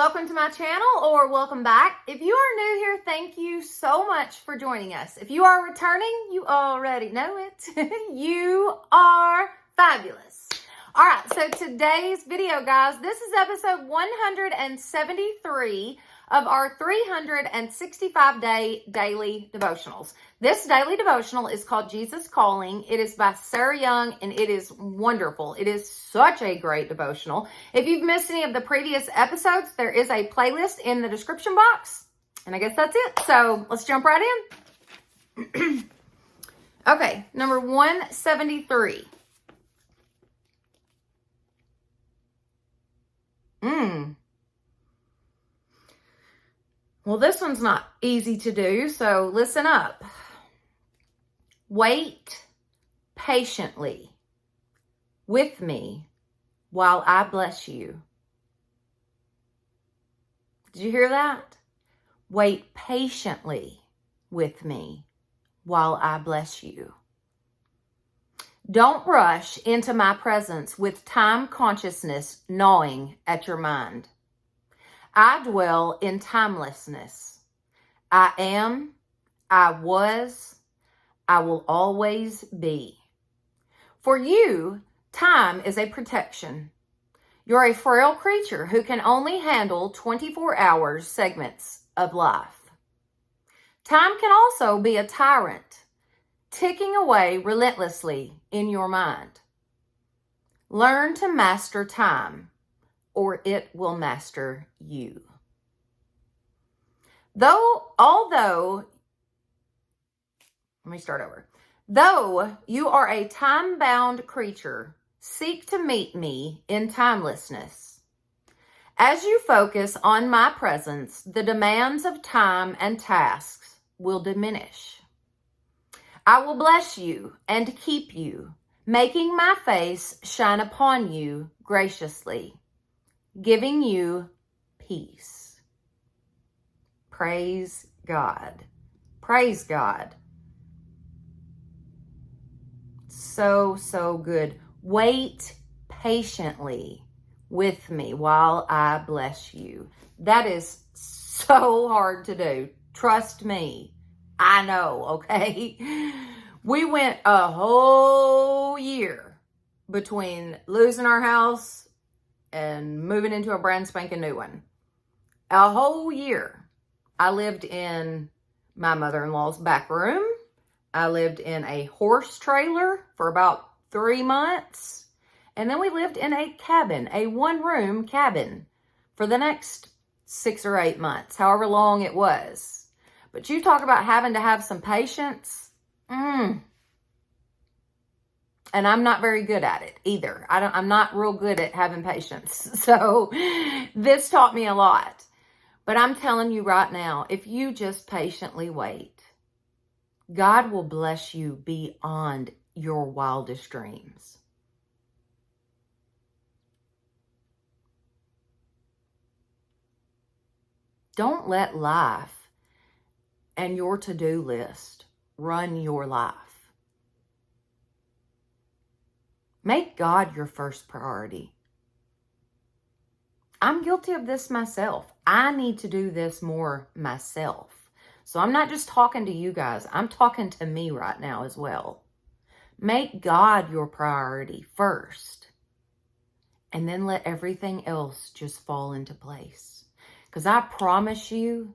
welcome to my channel, or welcome back. If you are new here, thank you so much for joining us. If you are returning, you already know it. You are fabulous. All right, so today's video, guys, this is episode 173 of our 365-day daily devotionals. This daily devotional is called Jesus Calling. It is by Sarah Young, and it is wonderful. It is such a great devotional. If you've missed any of the previous episodes, there is a playlist in the description box. And I guess that's it. So let's jump right in. Okay, number 173. Well, this one's not easy to do, so listen up. Wait patiently with me while I bless you. Did you hear that? Wait patiently with me while I bless you. Don't rush into my presence with time consciousness gnawing at your mind. I dwell in timelessness. I am, I was, I will always be. For you, time is a protection. You're a frail creature who can only handle 24-hour segments of life. Time can also be a tyrant, ticking away relentlessly in your mind. Learn to master time, or it will master you. Though you are a time-bound creature, seek to meet me in timelessness. As you focus on my presence, the demands of time and tasks will diminish. I will bless you and keep you, making my face shine upon you graciously, giving you peace. Praise God. Praise God. So good. Wait patiently with me while I bless you. That is so hard to do. Trust me. I know, okay? We went a whole year between losing our house and moving into a brand spanking new one. A whole year. I lived in my mother-in-law's back room. I lived in a horse trailer for about 3 months. And then we lived in a cabin, a one-room cabin, for the next 6 or 8 months, however long it was. But you talk about having to have some patience. And I'm not very good at it either. I'm not real good at having patience. So this taught me a lot. But I'm telling you right now, if you just patiently wait, God will bless you beyond your wildest dreams. Don't let life and your to-do list run your life. Make God your first priority. I'm guilty of this myself. I need to do this more myself. So I'm not just talking to you guys. I'm talking to me right now as well. Make God your priority first. And then let everything else just fall into place. Because I promise you,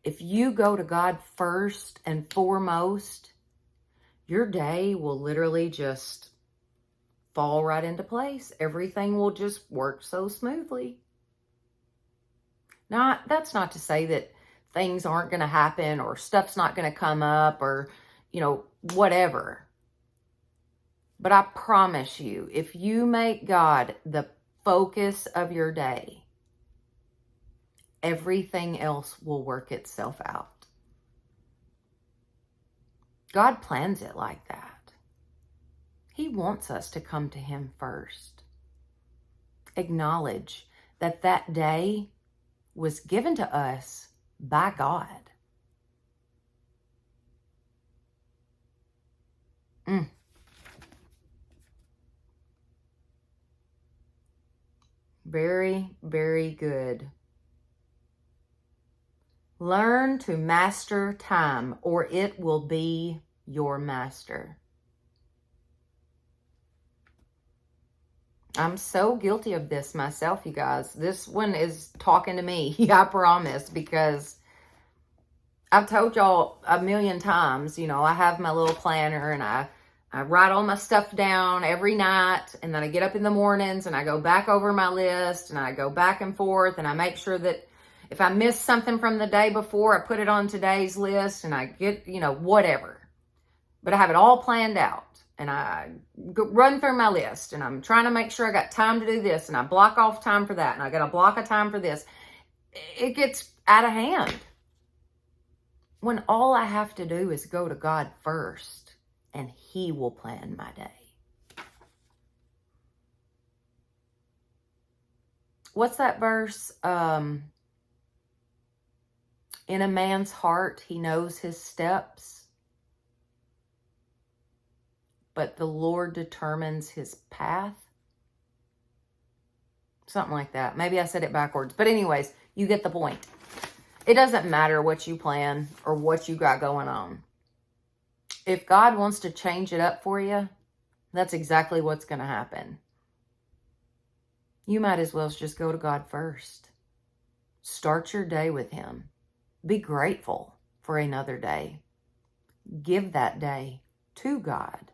if you go to God first and foremost, your day will literally just fall right into place. Everything will just work so smoothly. Now, that's not to say that things aren't going to happen or stuff's not going to come up or, whatever. But I promise you, if you make God the focus of your day, everything else will work itself out. God plans it like that. He wants us to come to Him first. Acknowledge that that day was given to us by God. Very, very good. Learn to master time, or it will be your master. I'm so guilty of this myself, you guys. This one is talking to me, I promise, because I've told y'all a million times, you know, I have my little planner and I write all my stuff down every night, and then I get up in the mornings and I go back over my list and I go back and forth, and I make sure that if I miss something from the day before, I put it on today's list, and I get, you know, whatever. But I have it all planned out, and I run through my list, and I'm trying to make sure I got time to do this, and I block off time for that, and I got a block of time for this. It gets out of hand when all I have to do is go to God first, and He will plan my day. What's that verse? In a man's heart, he knows his steps, but the Lord determines his path. Something like that. Maybe I said it backwards. But anyways, you get the point. It doesn't matter what you plan or what you got going on. If God wants to change it up for you, that's exactly what's going to happen. You might as well just go to God first. Start your day with Him. Be grateful for another day. Give that day to God.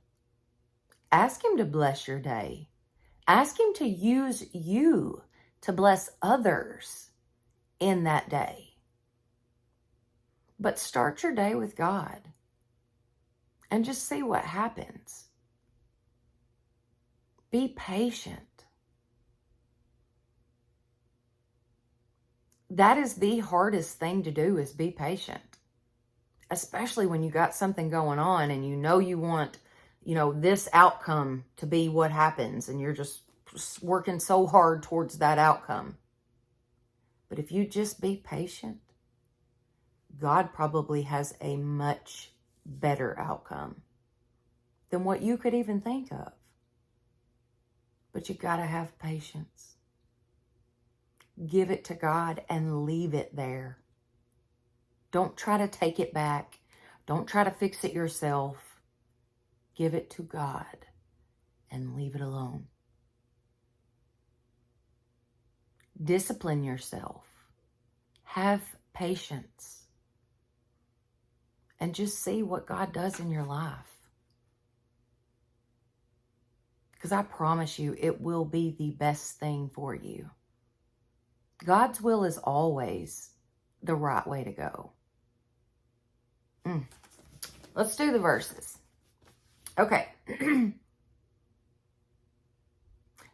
Ask Him to bless your day. Ask Him to use you to bless others in that day. But start your day with God and just see what happens. Be patient. That is the hardest thing to do, is be patient. Especially when you got something going on and you know you want, you know, this outcome to be what happens, and you're just working so hard towards that outcome. But if you just be patient, God probably has a much better outcome than what you could even think of. But you got to have patience. Give it to God and leave it there. Don't try to take it back. Don't try to fix it yourself. Give it to God and leave it alone. Discipline yourself. Have patience. And just see what God does in your life. Because I promise you, it will be the best thing for you. God's will is always the right way to go. Let's do the verses. Okay.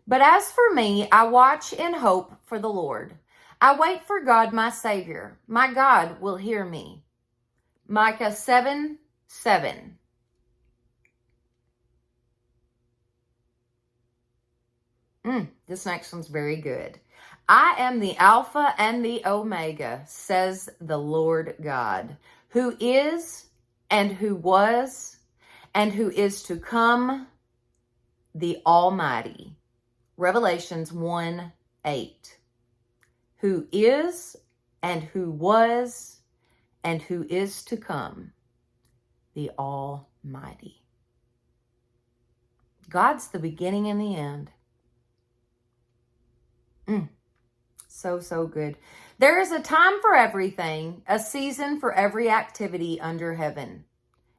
But as for me, I watch in hope for the Lord. I wait for God, my Savior. My God will hear me. Micah 7:7. This next one's very good. I am the Alpha and the Omega, says the Lord God, who is and who was and who is to come, the Almighty. Revelations 1:8. Who is and who was and who is to come, the Almighty. God's the beginning and the end. So good. There is a time for everything, a season for every activity under heaven.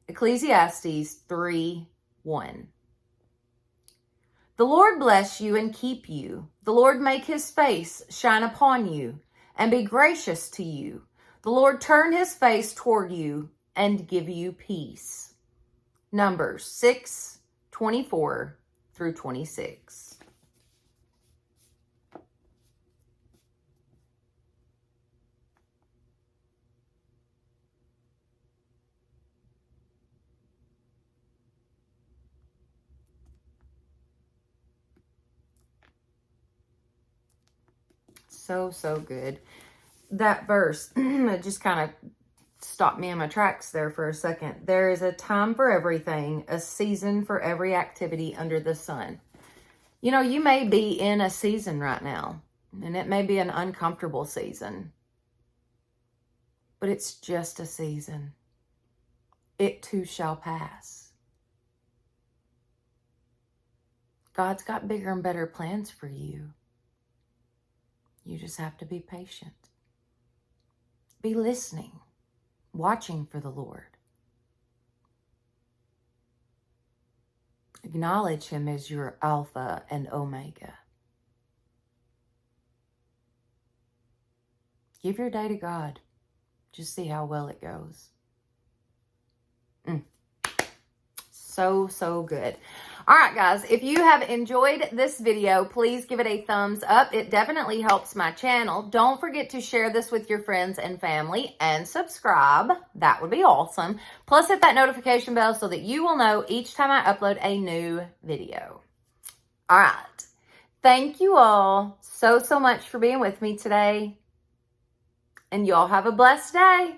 Ecclesiastes 3:1. The Lord bless you and keep you. The Lord make His face shine upon you and be gracious to you. The Lord turn His face toward you and give you peace. Numbers 6:24 through 26. So good. That verse, it just kind of stopped me in my tracks there for a second. There is a time for everything, a season for every activity under the sun. You know, you may be in a season right now, and it may be an uncomfortable season. but it's just a season. It too shall pass. God's got bigger and better plans for you. You just have to be patient. Be listening, watching for the Lord. Acknowledge Him as your Alpha and Omega. Give your day to God. Just see how well it goes. So good. All right, guys, if you have enjoyed this video, please give it a thumbs up. It definitely helps my channel. Don't forget to share this with your friends and family and subscribe. That would be awesome. Plus, hit that notification bell so that you will know each time I upload a new video. All right. Thank you all so much for being with me today. And y'all have a blessed day.